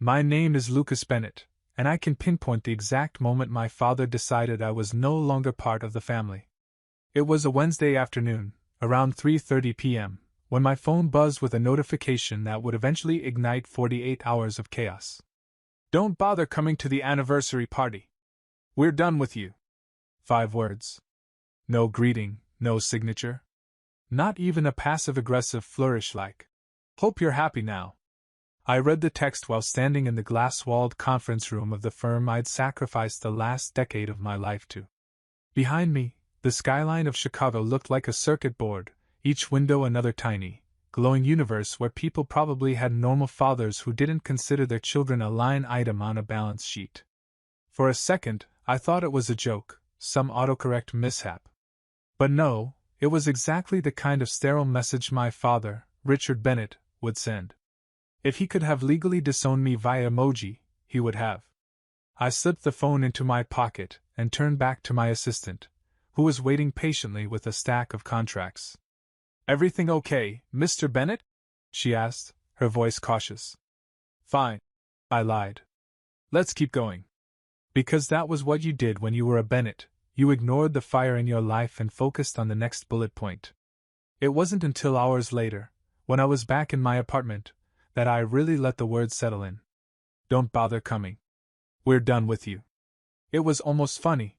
My name is Lucas Bennett, and I can pinpoint the exact moment my father decided I was no longer part of the family. It was a Wednesday afternoon, around 3:30 p.m., when my phone buzzed with a notification that would eventually ignite 48 hours of chaos. "Don't bother coming to the anniversary party. We're done with you." 5 words. No greeting, no signature. Not even a passive-aggressive flourish like, "Hope you're happy now." I read the text while standing in the glass-walled conference room of the firm I'd sacrificed the last decade of my life to. Behind me, the skyline of Chicago looked like a circuit board, each window another tiny, glowing universe where people probably had normal fathers who didn't consider their children a line item on a balance sheet. For a second, I thought it was a joke, some autocorrect mishap. But no, it was exactly the kind of sterile message my father, Richard Bennett, would send. If he could have legally disowned me via emoji, he would have. I slipped the phone into my pocket and turned back to my assistant, who was waiting patiently with a stack of contracts. "Everything okay, Mr. Bennett?" she asked, her voice cautious. "Fine," I lied. "Let's keep going." Because that was what you did when you were a Bennett, you ignored the fire in your life and focused on the next bullet point. It wasn't until hours later, when I was back in my apartment, that I really let the words settle in. "Don't bother coming. We're done with you." It was almost funny.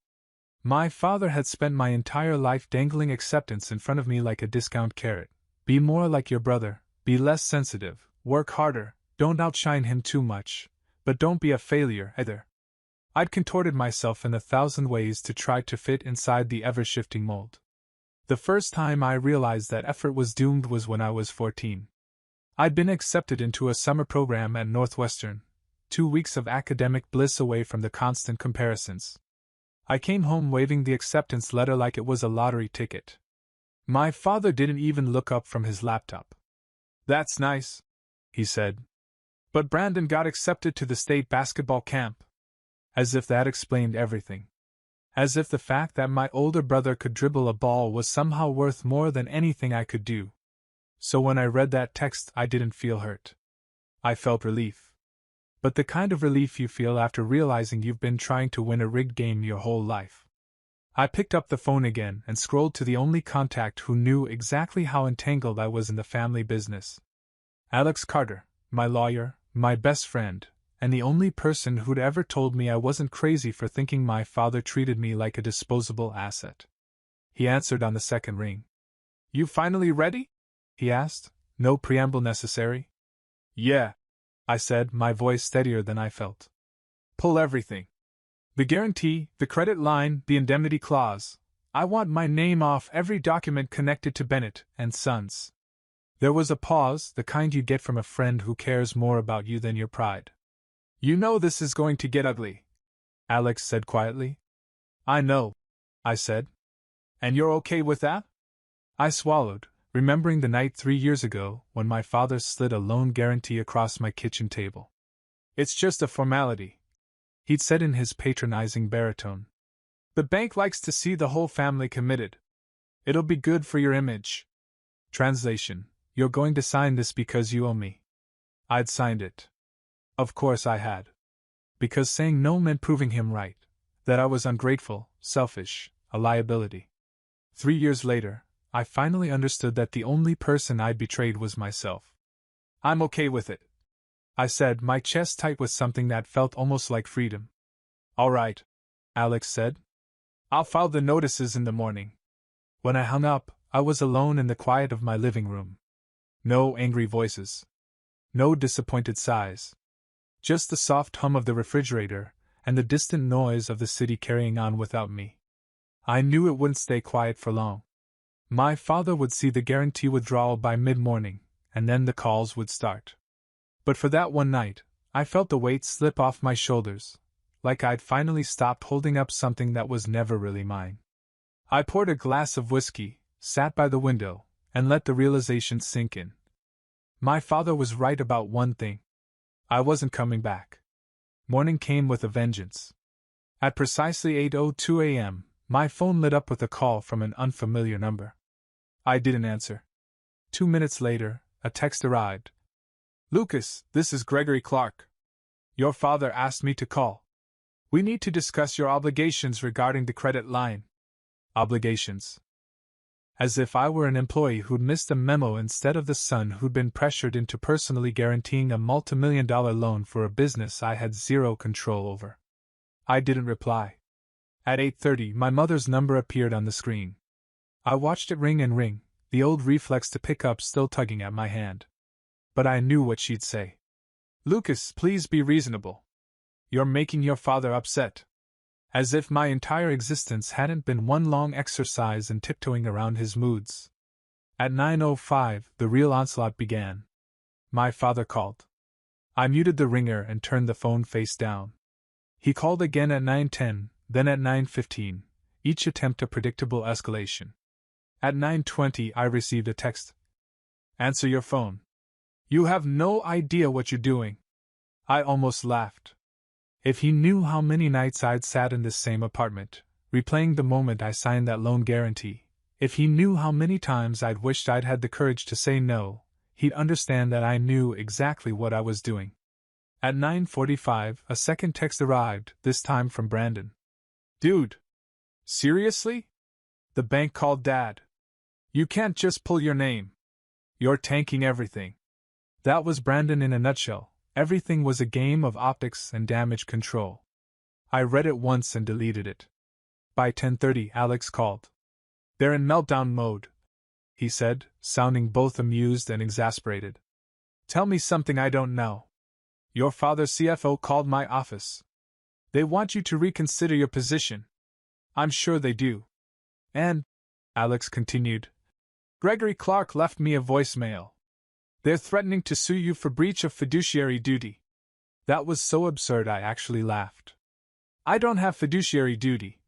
My father had spent my entire life dangling acceptance in front of me like a discount carrot. Be more like your brother, be less sensitive, work harder, don't outshine him too much, but don't be a failure either. I'd contorted myself in 1,000 ways to try to fit inside the ever-shifting mold. The first time I realized that effort was doomed was when I was 14. I'd been accepted into a summer program at Northwestern, 2 weeks of academic bliss away from the constant comparisons. I came home waving the acceptance letter like it was a lottery ticket. My father didn't even look up from his laptop. "That's nice," he said. "But Brandon got accepted to the state basketball camp." As if that explained everything. As if the fact that my older brother could dribble a ball was somehow worth more than anything I could do. So when I read that text, I didn't feel hurt. I felt relief. But the kind of relief you feel after realizing you've been trying to win a rigged game your whole life. I picked up the phone again and scrolled to the only contact who knew exactly how entangled I was in the family business. Alex Carter, my lawyer, my best friend, and the only person who'd ever told me I wasn't crazy for thinking my father treated me like a disposable asset. He answered on the second ring. "You finally ready?" he asked, no preamble necessary. "Yeah," I said, my voice steadier than I felt. "Pull everything. The guarantee, the credit line, the indemnity clause. I want my name off every document connected to Bennett and Sons." There was a pause, the kind you get from a friend who cares more about you than your pride. "You know this is going to get ugly," Alex said quietly. "I know," I said. "And you're okay with that?" I swallowed, remembering the night 3 years ago when my father slid a loan guarantee across my kitchen table. "It's just a formality," he'd said in his patronizing baritone. "The bank likes to see the whole family committed. It'll be good for your image." Translation: "You're going to sign this because you owe me." I'd signed it. Of course I had. Because saying no meant proving him right, that I was ungrateful, selfish, a liability. 3 years later, I finally understood that the only person I'd betrayed was myself. "I'm okay with it," I said, my chest tight with something that felt almost like freedom. "All right," Alex said. "I'll file the notices in the morning." When I hung up, I was alone in the quiet of my living room. No angry voices. No disappointed sighs. Just the soft hum of the refrigerator and the distant noise of the city carrying on without me. I knew it wouldn't stay quiet for long. My father would see the guarantee withdrawal by mid-morning, and then the calls would start. But for that one night, I felt the weight slip off my shoulders, like I'd finally stopped holding up something that was never really mine. I poured a glass of whiskey, sat by the window, and let the realization sink in. My father was right about one thing. I wasn't coming back. Morning came with a vengeance. At precisely 8:02 a.m., my phone lit up with a call from an unfamiliar number. I didn't answer. 2 minutes later, a text arrived. "Lucas, this is Gregory Clark. Your father asked me to call. We need to discuss your obligations regarding the credit line. Obligations. As if I were an employee who'd missed a memo instead of the son who'd been pressured into personally guaranteeing a multi-million-dollar loan for a business I had zero control over. I didn't reply. At 8:30, my mother's number appeared on the screen. I watched it ring and ring, the old reflex to pick up still tugging at my hand. But I knew what she'd say. Lucas, please be reasonable. You're making your father upset. As if my entire existence hadn't been one long exercise in tiptoeing around his moods. At 9:05, the real onslaught began. My father called. I muted the ringer and turned the phone face down. He called again at 9:10, then at 9:15, each attempt a predictable escalation. At 9:20 I received a text. Answer your phone. You have no idea what you're doing. I almost laughed. If he knew how many nights I'd sat in this same apartment, replaying the moment I signed that loan guarantee, if he knew how many times I'd wished I'd had the courage to say no, he'd understand that I knew exactly what I was doing. At 9:45, a second text arrived, this time from Brandon. Dude. Seriously? The bank called Dad. You can't just pull your name. You're tanking everything. That was Brandon in a nutshell. Everything was a game of optics and damage control. I read it once and deleted it. By 10:30, Alex called. They're in meltdown mode, he said, sounding both amused and exasperated. Tell me something I don't know. Your father's CFO called my office. They want you to reconsider your position. I'm sure they do. And, Alex continued, Gregory Clark left me a voicemail. They're threatening to sue you for breach of fiduciary duty. That was so absurd I actually laughed. I don't have fiduciary duty,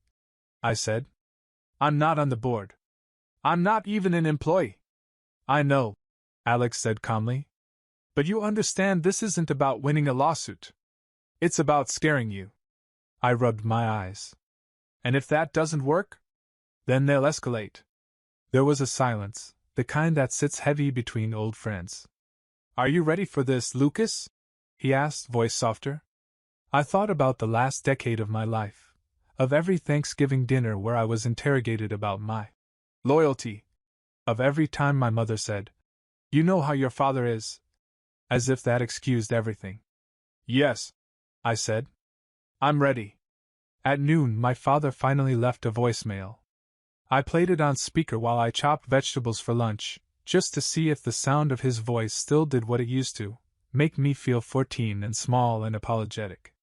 I said. I'm not on the board. I'm not even an employee. I know, Alex said calmly. But you understand this isn't about winning a lawsuit. It's about scaring you. I rubbed my eyes. And if that doesn't work? Then they'll escalate. There was a silence, the kind that sits heavy between old friends. Are you ready for this, Lucas? He asked, voice softer. I thought about the last decade of my life, of every Thanksgiving dinner where I was interrogated about my loyalty, of every time my mother said, You know how your father is, as if that excused everything. Yes, I said. I'm ready. At noon, my father finally left a voicemail. I played it on speaker while I chopped vegetables for lunch, just to see if the sound of his voice still did what it used to, make me feel 14 and small and apologetic.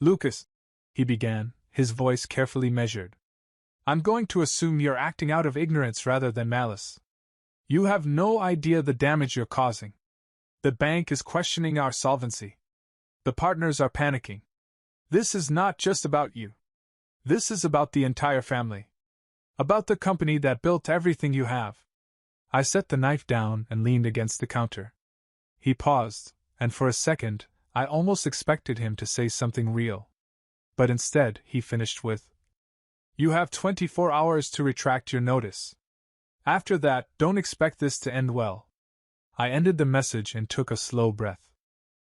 Lucas, he began, his voice carefully measured. I'm going to assume you're acting out of ignorance rather than malice. You have no idea the damage you're causing. The bank is questioning our solvency. The partners are panicking. This is not just about you. This is about the entire family. About the company that built everything you have. I set the knife down and leaned against the counter. He paused, and for a second, I almost expected him to say something real. But instead, he finished with, You have 24 hours to retract your notice. After that, don't expect this to end well. I ended the message and took a slow breath.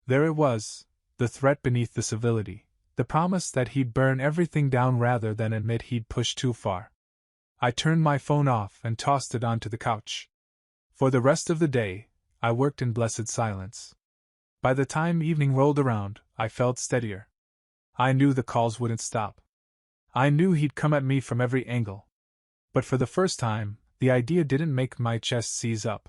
There it was, the threat beneath the civility, the promise that he'd burn everything down rather than admit he'd pushed too far. I turned my phone off and tossed it onto the couch. For the rest of the day, I worked in blessed silence. By the time evening rolled around, I felt steadier. I knew the calls wouldn't stop. I knew he'd come at me from every angle. But for the first time, the idea didn't make my chest seize up.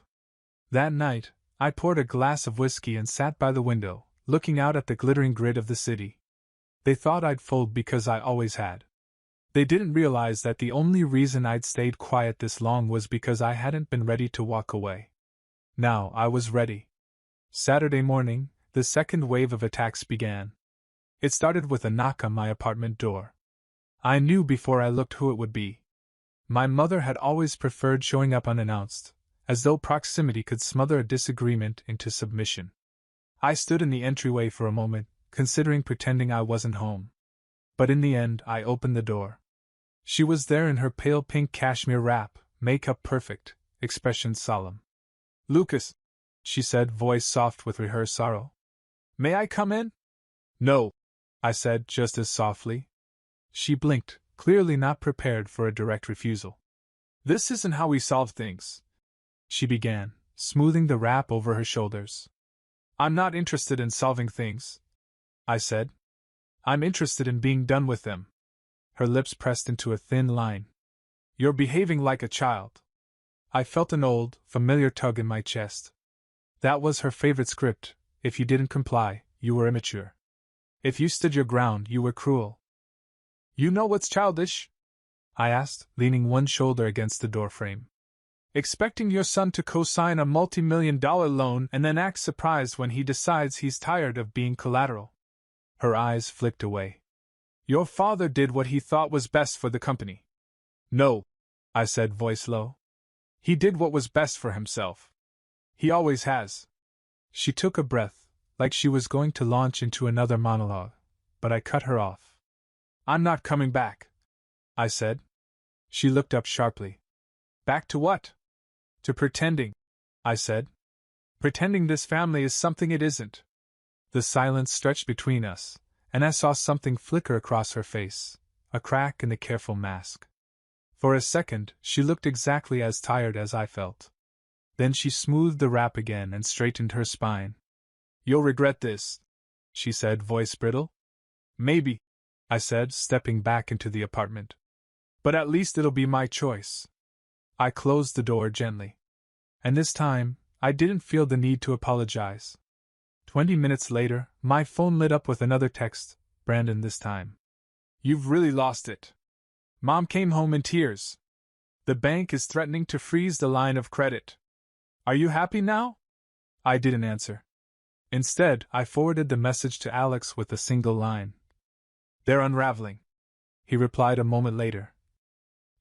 That night, I poured a glass of whiskey and sat by the window, looking out at the glittering grid of the city. They thought I'd fold because I always had. They didn't realize that the only reason I'd stayed quiet this long was because I hadn't been ready to walk away. Now I was ready. Saturday morning, the second wave of attacks began. It started with a knock on my apartment door. I knew before I looked who it would be. My mother had always preferred showing up unannounced, as though proximity could smother a disagreement into submission. I stood in the entryway for a moment, considering pretending I wasn't home. But in the end, I opened the door. She was there in her pale pink cashmere wrap, makeup perfect, expression solemn. Lucas, she said, voice soft with rehearsed sorrow. May I come in? No, I said just as softly. She blinked, clearly not prepared for a direct refusal. This isn't how we solve things, she began, smoothing the wrap over her shoulders. I'm not interested in solving things, I said. I'm interested in being done with them. Her lips pressed into a thin line. You're behaving like a child. I felt an old, familiar tug in my chest. That was her favorite script: if you didn't comply, you were immature. If you stood your ground, you were cruel. You know what's childish? I asked, leaning one shoulder against the doorframe. Expecting your son to co-sign a multi-million-dollar loan and then act surprised when he decides he's tired of being collateral. Her eyes flicked away. Your father did what he thought was best for the company. No, I said, voice low. He did what was best for himself. He always has. She took a breath, like she was going to launch into another monologue, but I cut her off. I'm not coming back, I said. She looked up sharply. Back to what? To pretending, I said. Pretending this family is something it isn't. The silence stretched between us, and I saw something flicker across her face, a crack in the careful mask. For a second, she looked exactly as tired as I felt. Then she smoothed the wrap again and straightened her spine. You'll regret this, she said, voice brittle. Maybe, I said, stepping back into the apartment. But at least it'll be my choice. I closed the door gently. And this time, I didn't feel the need to apologize. 20 minutes later, my phone lit up with another text, Brandon this time. You've really lost it. Mom came home in tears. The bank is threatening to freeze the line of credit. Are you happy now? I didn't answer. Instead, I forwarded the message to Alex with a single line. They're unraveling, he replied a moment later.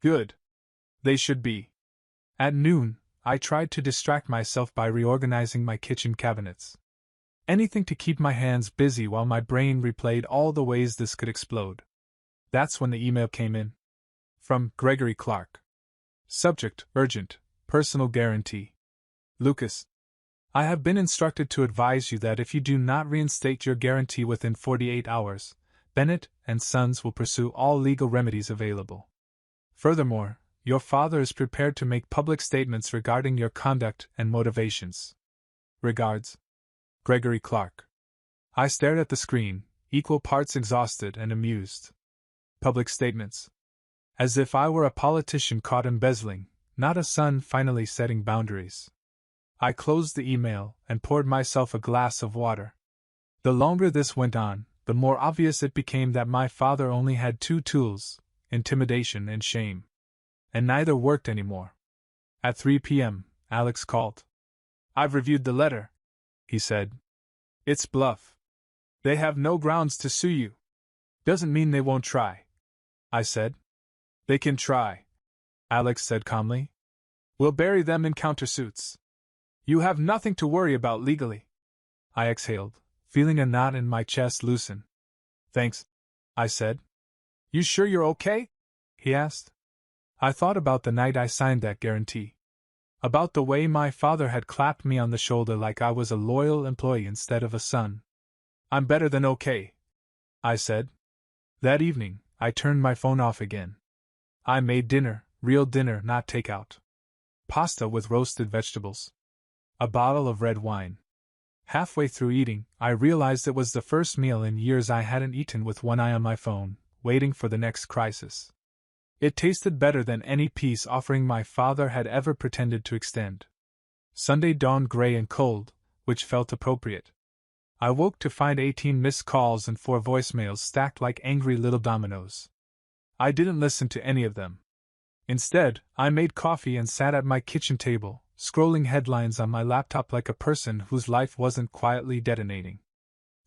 Good. They should be. At noon, I tried to distract myself by reorganizing my kitchen cabinets. Anything to keep my hands busy while my brain replayed all the ways this could explode. That's when the email came in. From Gregory Clark. Subject: urgent, personal guarantee. Lucas, I have been instructed to advise you that if you do not reinstate your guarantee within 48 hours, Bennett and Sons will pursue all legal remedies available. Furthermore, your father is prepared to make public statements regarding your conduct and motivations. Regards, Gregory Clark. I stared at the screen, equal parts exhausted and amused. Public statements. As if I were a politician caught embezzling, not a son finally setting boundaries. I closed the email and poured myself a glass of water. The longer this went on, the more obvious it became that my father only had two tools: intimidation and shame. And neither worked anymore. At 3 p.m., Alex called. I've reviewed the letter, he said. It's bluff. They have no grounds to sue you. Doesn't mean they won't try, I said. They can try, Alex said calmly. We'll bury them in countersuits. You have nothing to worry about legally. I exhaled, feeling a knot in my chest loosen. Thanks, I said. You sure you're okay? He asked. I thought about the night I signed that guarantee. About the way my father had clapped me on the shoulder like I was a loyal employee instead of a son. I'm better than okay, I said. That evening, I turned my phone off again. I made dinner, real dinner, not takeout. Pasta with roasted vegetables. A bottle of red wine. Halfway through eating, I realized it was the first meal in years I hadn't eaten with one eye on my phone, waiting for the next crisis. It tasted better than any peace offering my father had ever pretended to extend. Sunday dawned gray and cold, which felt appropriate. I woke to find 18 missed calls and 4 voicemails stacked like angry little dominoes. I didn't listen to any of them. Instead, I made coffee and sat at my kitchen table, scrolling headlines on my laptop like a person whose life wasn't quietly detonating.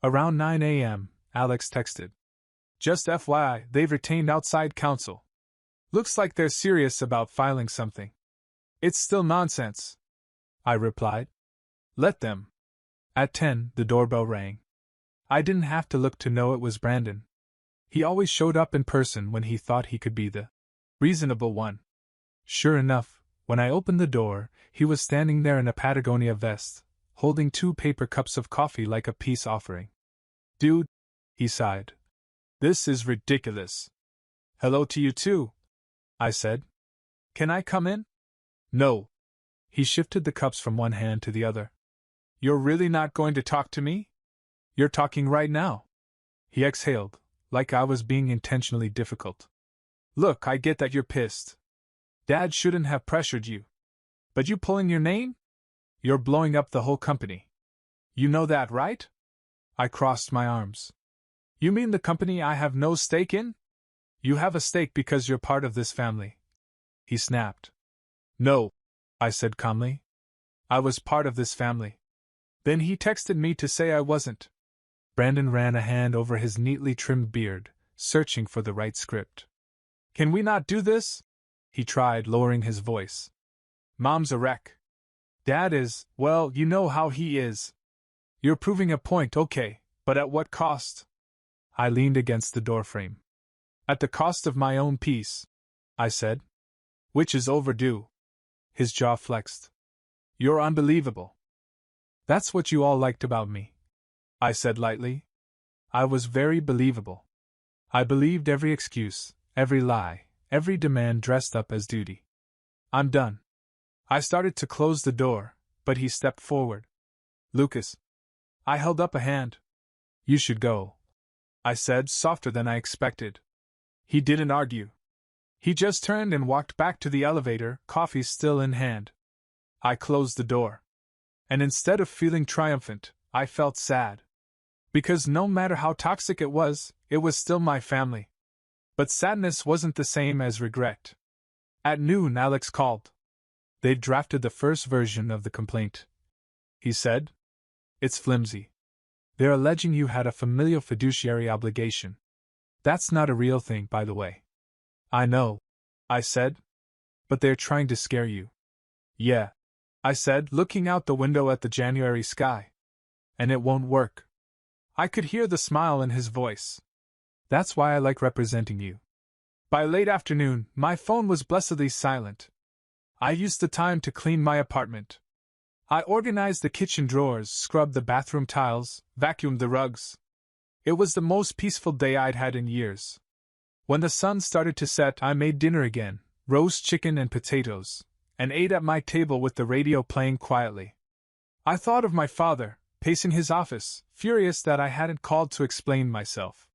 Around 9 a.m., Alex texted. Just FYI, they've retained outside counsel. Looks like they're serious about filing something. It's still nonsense, I replied. Let them. At 10, the doorbell rang. I didn't have to look to know it was Brandon. He always showed up in person when he thought he could be the reasonable one. Sure enough, when I opened the door, he was standing there in a Patagonia vest, holding 2 paper cups of coffee like a peace offering. Dude, he sighed. This is ridiculous. Hello to you too, I said. Can I come in? No. He shifted the cups from one hand to the other. You're really not going to talk to me? You're talking right now. He exhaled, like I was being intentionally difficult. Look, I get that you're pissed. Dad shouldn't have pressured you. But you pulling your name? You're blowing up the whole company. You know that, right? I crossed my arms. You mean the company I have no stake in? You have a stake because you're part of this family. He snapped. No, I said calmly. I was part of this family. Then he texted me to say I wasn't. Brandon ran a hand over his neatly trimmed beard, searching for the right script. Can we not do this? He tried, lowering his voice. Mom's a wreck. Dad is, well, you know how he is. You're proving a point, okay, but at what cost? I leaned against the doorframe. At the cost of my own peace, I said. Which is overdue. His jaw flexed. You're unbelievable. That's what you all liked about me, I said lightly. I was very believable. I believed every excuse, every lie, every demand dressed up as duty. I'm done. I started to close the door, but he stepped forward. Lucas. I held up a hand. You should go, I said, softer than I expected. He didn't argue. He just turned and walked back to the elevator, coffee still in hand. I closed the door. And instead of feeling triumphant, I felt sad. Because no matter how toxic it was still my family. But sadness wasn't the same as regret. At noon, Alex called. They'd drafted the first version of the complaint. He said, It's flimsy. They're alleging you had a familial fiduciary obligation. That's not a real thing, by the way. I know, I said. But they're trying to scare you. Yeah, I said, looking out the window at the January sky. And it won't work. I could hear the smile in his voice. That's why I like representing you. By late afternoon, my phone was blessedly silent. I used the time to clean my apartment. I organized the kitchen drawers, scrubbed the bathroom tiles, vacuumed the rugs. It was the most peaceful day I'd had in years. When the sun started to set, I made dinner again, roast chicken and potatoes, and ate at my table with the radio playing quietly. I thought of my father, pacing his office, furious that I hadn't called to explain myself.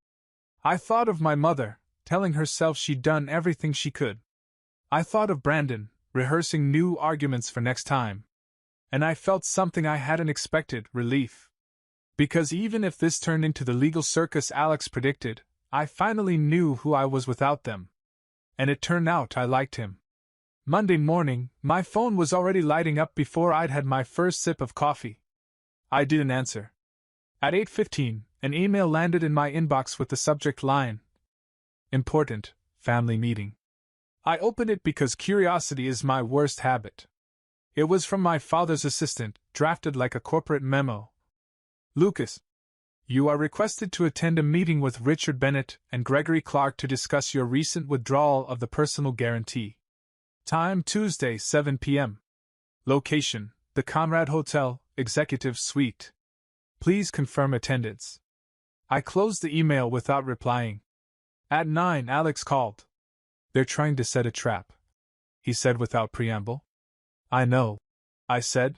I thought of my mother, telling herself she'd done everything she could. I thought of Brandon, rehearsing new arguments for next time. And I felt something I hadn't expected, relief. Because even if this turned into the legal circus Alex predicted, I finally knew who I was without them. And it turned out I liked him. Monday morning, my phone was already lighting up before I'd had my first sip of coffee. I didn't answer. At 8:15, an email landed in my inbox with the subject line, Important, family meeting. I opened it because curiosity is my worst habit. It was from my father's assistant, drafted like a corporate memo. Lucas, you are requested to attend a meeting with Richard Bennett and Gregory Clark to discuss your recent withdrawal of the personal guarantee. Time Tuesday, 7 p.m. Location, the Conrad Hotel, Executive Suite. Please confirm attendance. I closed the email without replying. At 9, Alex called. They're trying to set a trap, he said without preamble. I know, I said.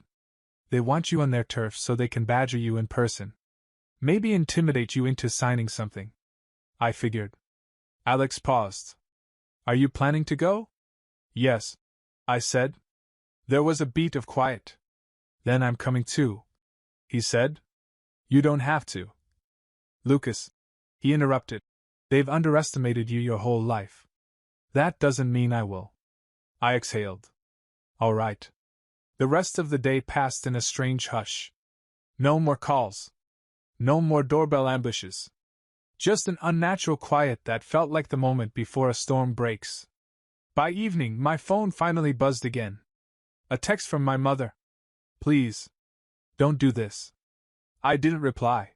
They want you on their turf so they can badger you in person. Maybe intimidate you into signing something. I figured. Alex paused. Are you planning to go? Yes, I said. There was a beat of quiet. Then I'm coming too, he said. You don't have to. Lucas, he interrupted. They've underestimated you your whole life. That doesn't mean I will. I exhaled. All right. The rest of the day passed in a strange hush. No more calls. No more doorbell ambushes. Just an unnatural quiet that felt like the moment before a storm breaks. By evening, my phone finally buzzed again. A text from my mother. Please. Don't do this. I didn't reply.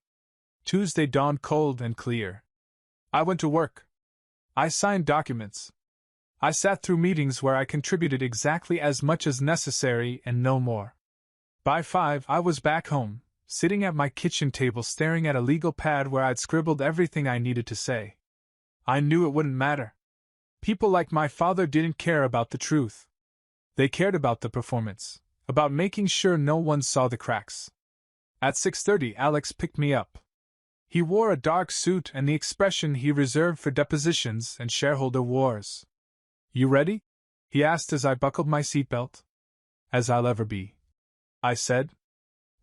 Tuesday dawned cold and clear. I went to work. I signed documents. I sat through meetings where I contributed exactly as much as necessary and no more. By 5, I was back home, sitting at my kitchen table staring at a legal pad where I'd scribbled everything I needed to say. I knew it wouldn't matter. People like my father didn't care about the truth. They cared about the performance, about making sure no one saw the cracks. At 6:30, Alex picked me up. He wore a dark suit and the expression he reserved for depositions and shareholder wars. "You ready?" he asked as I buckled my seatbelt. "As I'll ever be," I said.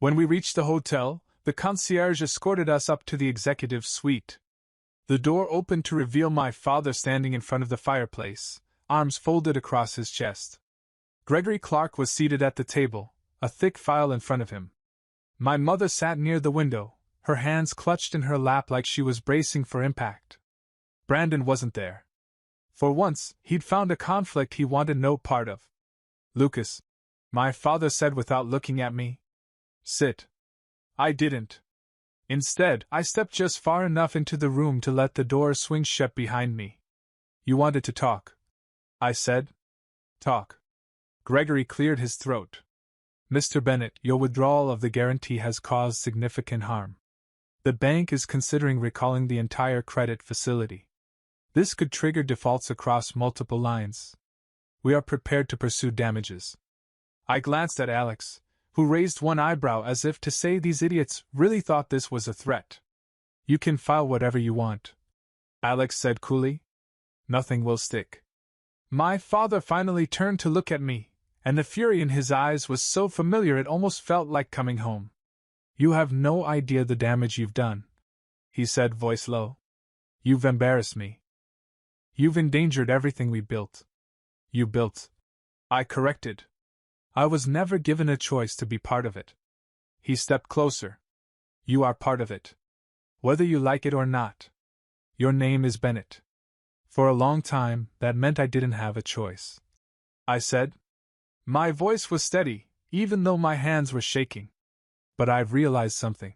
When we reached the hotel, the concierge escorted us up to the executive suite. The door opened to reveal my father standing in front of the fireplace, arms folded across his chest. Gregory Clark was seated at the table, a thick file in front of him. My mother sat near the window, her hands clutched in her lap like she was bracing for impact. Brandon wasn't there. For once, he'd found a conflict he wanted no part of. "Lucas," my father said without looking at me. "Sit." I didn't. Instead, I stepped just far enough into the room to let the door swing shut behind me. "You wanted to talk," I said. "Talk." Gregory cleared his throat. "Mr. Bennett, your withdrawal of the guarantee has caused significant harm. The bank is considering recalling the entire credit facility. This could trigger defaults across multiple lines. We are prepared to pursue damages." I glanced at Alex, who raised one eyebrow as if to say these idiots really thought this was a threat. "You can file whatever you want," Alex said coolly. "Nothing will stick." My father finally turned to look at me, and the fury in his eyes was so familiar it almost felt like coming home. "You have no idea the damage you've done," he said, voice low. "You've embarrassed me. You've endangered everything we built." "You built," I corrected. "I was never given a choice to be part of it." He stepped closer. "You are part of it. Whether you like it or not. Your name is Bennett. For a long time, that meant I didn't have a choice," I said. My voice was steady, even though my hands were shaking. "But I've realized something."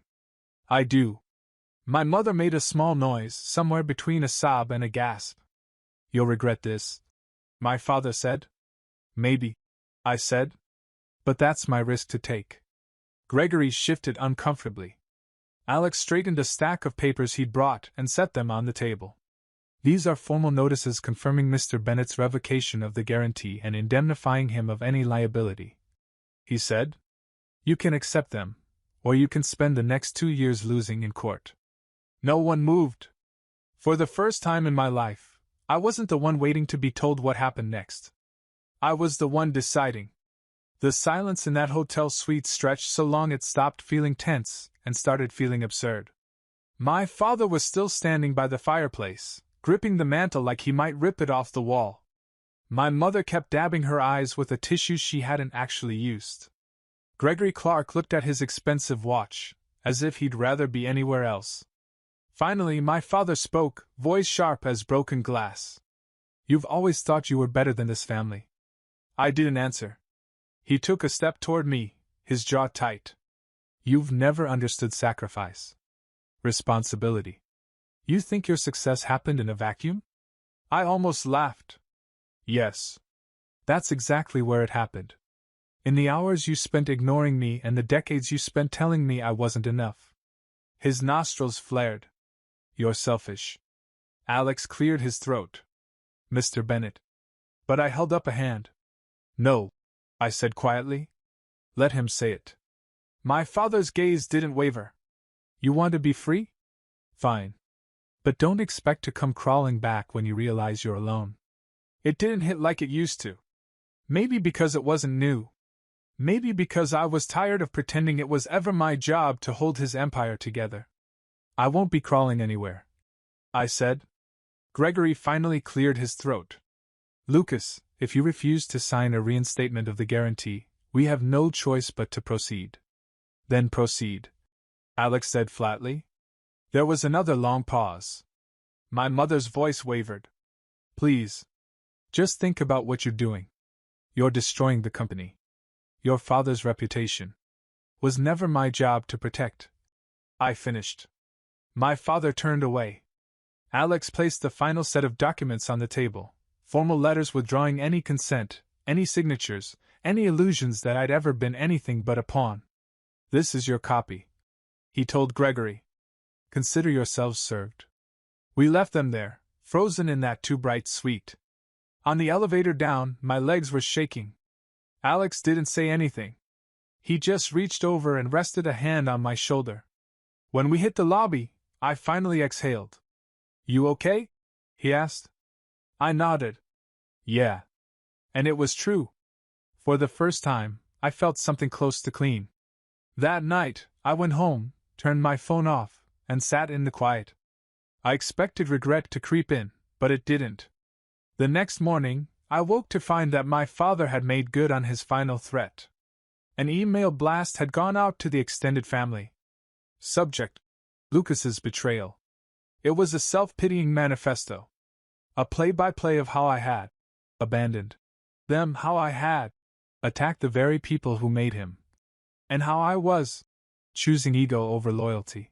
"I do." My mother made a small noise, somewhere between a sob and a gasp. "You'll regret this," my father said. "Maybe," I said. "But that's my risk to take." Gregory shifted uncomfortably. Alex straightened a stack of papers he'd brought and set them on the table. "These are formal notices confirming Mr. Bennett's revocation of the guarantee and indemnifying him of any liability," he said. "You can accept them, or you can spend the next 2 years losing in court." No one moved. For the first time in my life, I wasn't the one waiting to be told what happened next. I was the one deciding. The silence in that hotel suite stretched so long it stopped feeling tense and started feeling absurd. My father was still standing by the fireplace, gripping the mantel like he might rip it off the wall. My mother kept dabbing her eyes with a tissue she hadn't actually used. Gregory Clark looked at his expensive watch, as if he'd rather be anywhere else. Finally, my father spoke, voice sharp as broken glass. "You've always thought you were better than this family." I didn't answer. He took a step toward me, his jaw tight. "You've never understood sacrifice. Responsibility. You think your success happened in a vacuum?" I almost laughed. "Yes. That's exactly where it happened. In the hours you spent ignoring me and the decades you spent telling me I wasn't enough." His nostrils flared. "You're selfish." Alex cleared his throat. "Mr. Bennett." But I held up a hand. "No," I said quietly. "Let him say it." My father's gaze didn't waver. "You want to be free? Fine. But don't expect to come crawling back when you realize you're alone." It didn't hit like it used to. Maybe because it wasn't new. Maybe because I was tired of pretending it was ever my job to hold his empire together. "I won't be crawling anywhere," I said. Gregory finally cleared his throat. "Lucas, if you refuse to sign a reinstatement of the guarantee, we have no choice but to proceed." "Then proceed," Alex said flatly. There was another long pause. My mother's voice wavered. "Please. Just think about what you're doing. You're destroying the company. Your father's reputation was never my job to protect." I finished. My father turned away. Alex placed the final set of documents on the table, formal letters withdrawing any consent, any signatures, any illusions that I'd ever been anything but a pawn. "This is your copy," he told Gregory. Consider yourselves served. We left them there, frozen in that too bright suite. On the elevator down, my legs were shaking. Alex didn't say anything. He just reached over and rested a hand on my shoulder. When we hit the lobby, I finally exhaled. You okay? He asked. I nodded. Yeah. And it was true. For the first time, I felt something close to clean. That night, I went home, turned my phone off, and sat in the quiet. I expected regret to creep in, but it didn't. The next morning, I woke to find that my father had made good on his final threat. An email blast had gone out to the extended family. Subject: Lucas's betrayal. It was a self-pitying manifesto. A play-by-play of how I had abandoned them, how I had attacked the very people who made him, and how I was choosing ego over loyalty.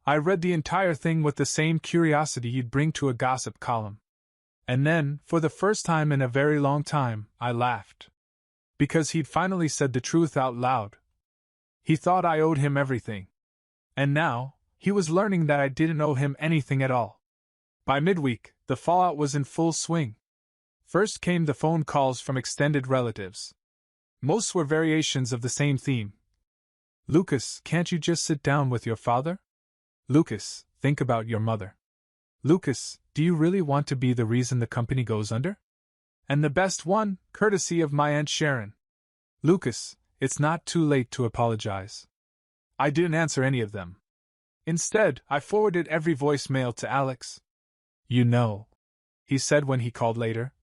I read the entire thing with the same curiosity you'd bring to a gossip column. And then, for the first time in a very long time, I laughed. Because he'd finally said the truth out loud. He thought I owed him everything. And now, he was learning that I didn't owe him anything at all. By midweek, the fallout was in full swing. First came the phone calls from extended relatives. Most were variations of the same theme. Lucas, can't you just sit down with your father? Lucas, think about your mother. Lucas, do you really want to be the reason the company goes under? And the best one, courtesy of my Aunt Sharon. Lucas, it's not too late to apologize. I didn't answer any of them. Instead, I forwarded every voicemail to Alex. You know, he said when he called later,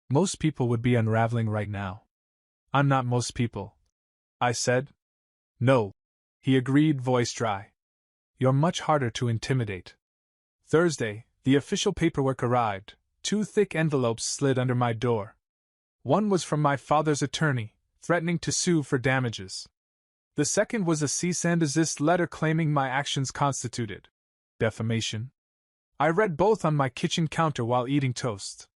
most people would be unraveling right now. I'm not most people. I said. No, he agreed, voice dry. You're much harder to intimidate. Thursday, the official paperwork arrived. 2 thick envelopes slid under my door. One was from my father's attorney, threatening to sue for damages. The second was a cease and desist letter claiming my actions constituted defamation. I read both on my kitchen counter while eating toast.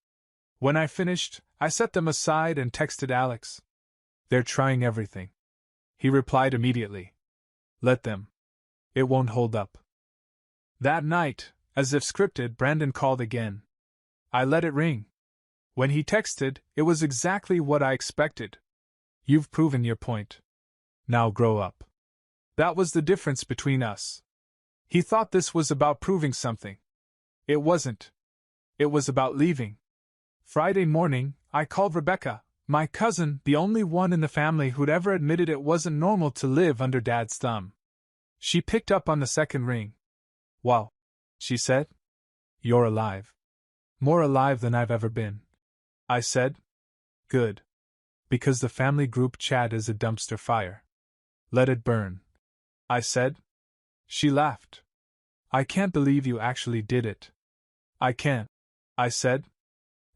When I finished, I set them aside and texted Alex. They're trying everything. He replied immediately. Let them. It won't hold up. That night, as if scripted, Brandon called again. I let it ring. When he texted, it was exactly what I expected. You've proven your point. Now grow up. That was the difference between us. He thought this was about proving something. It wasn't. It was about leaving. Friday morning, I called Rebecca, my cousin, the only one in the family who'd ever admitted it wasn't normal to live under Dad's thumb. She picked up on the second ring. Wow, she said. You're alive. More alive than I've ever been. I said. Good. Because the family group chat is a dumpster fire. Let it burn. I said. She laughed. I can't believe you actually did it. I can't, I said.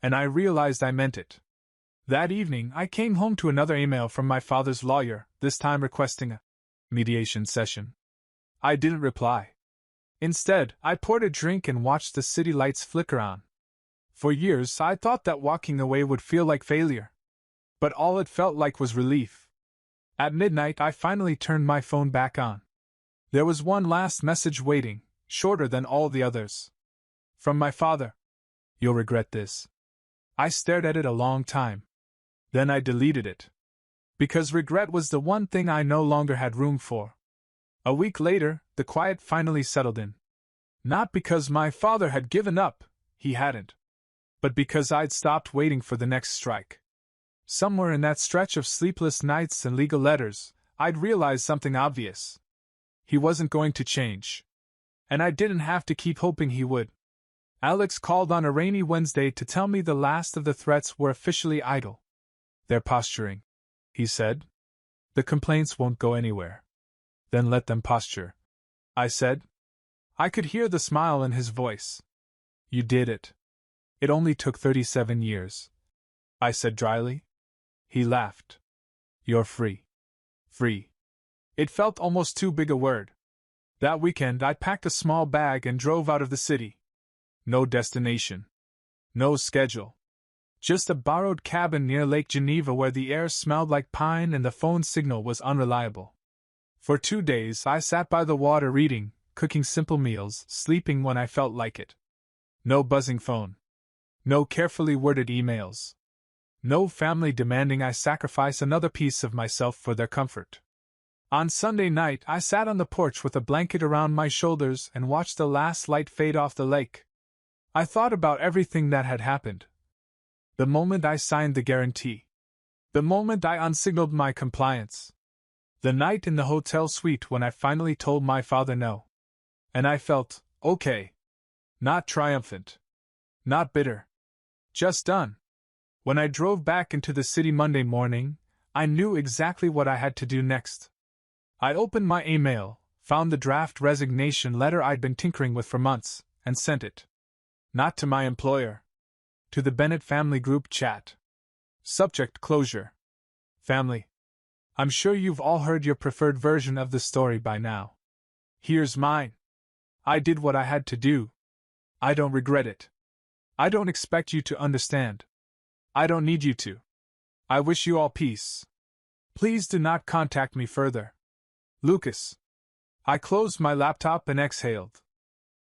And I realized I meant it. That evening, I came home to another email from my father's lawyer, this time requesting a mediation session. I didn't reply. Instead, I poured a drink and watched the city lights flicker on. For years, I thought that walking away would feel like failure. But all it felt like was relief. At midnight, I finally turned my phone back on. There was one last message waiting, shorter than all the others. From my father. You'll regret this. I stared at it a long time. Then I deleted it. Because regret was the one thing I no longer had room for. A week later, the quiet finally settled in. Not because my father had given up, he hadn't. But because I'd stopped waiting for the next strike. Somewhere in that stretch of sleepless nights and legal letters, I'd realized something obvious. He wasn't going to change. And I didn't have to keep hoping he would. Alex called on a rainy Wednesday to tell me the last of the threats were officially idle. They're posturing, he said. The complaints won't go anywhere. Then let them posture, I said. I could hear the smile in his voice. You did it. It only took 37 years. I said dryly. He laughed. You're free. Free. It felt almost too big a word. That weekend I packed a small bag and drove out of the city. No destination. No schedule. Just a borrowed cabin near Lake Geneva where the air smelled like pine and the phone signal was unreliable. For 2 days I sat by the water reading, cooking simple meals, sleeping when I felt like it. No buzzing phone. No carefully worded emails. No family demanding I sacrifice another piece of myself for their comfort. On Sunday night I sat on the porch with a blanket around my shoulders and watched the last light fade off the lake. I thought about everything that had happened. The moment I signed the guarantee. The moment I unsignaled my compliance. The night in the hotel suite when I finally told my father no. And I felt okay. Not triumphant. Not bitter. Just done. When I drove back into the city Monday morning, I knew exactly what I had to do next. I opened my email, found the draft resignation letter I'd been tinkering with for months, and sent it. Not to my employer. To the Bennett family group chat. Subject: closure. Family. I'm sure you've all heard your preferred version of the story by now. Here's mine. I did what I had to do. I don't regret it. I don't expect you to understand. I don't need you to. I wish you all peace. Please do not contact me further. Lucas. I closed my laptop and exhaled.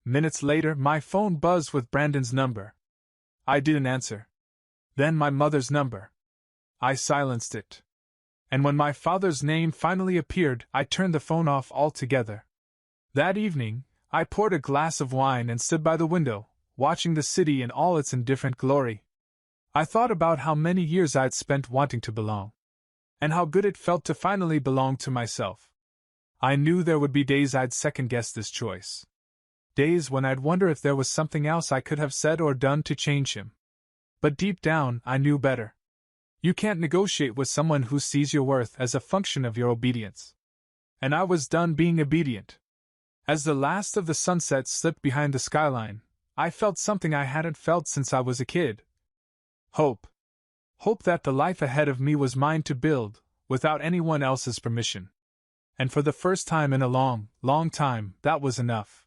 Minutes later, my phone buzzed with Brandon's number. I didn't answer. Then my mother's number. I silenced it. And when my father's name finally appeared, I turned the phone off altogether. That evening, I poured a glass of wine and stood by the window, watching the city in all its indifferent glory. I thought about how many years I'd spent wanting to belong. And how good it felt to finally belong to myself. I knew there would be days I'd second-guess this choice. Days when I'd wonder if there was something else I could have said or done to change him. But deep down, I knew better. You can't negotiate with someone who sees your worth as a function of your obedience. And I was done being obedient. As the last of the sunset slipped behind the skyline, I felt something I hadn't felt since I was a kid. Hope. Hope that the life ahead of me was mine to build, without anyone else's permission. And for the first time in a long, long time, that was enough.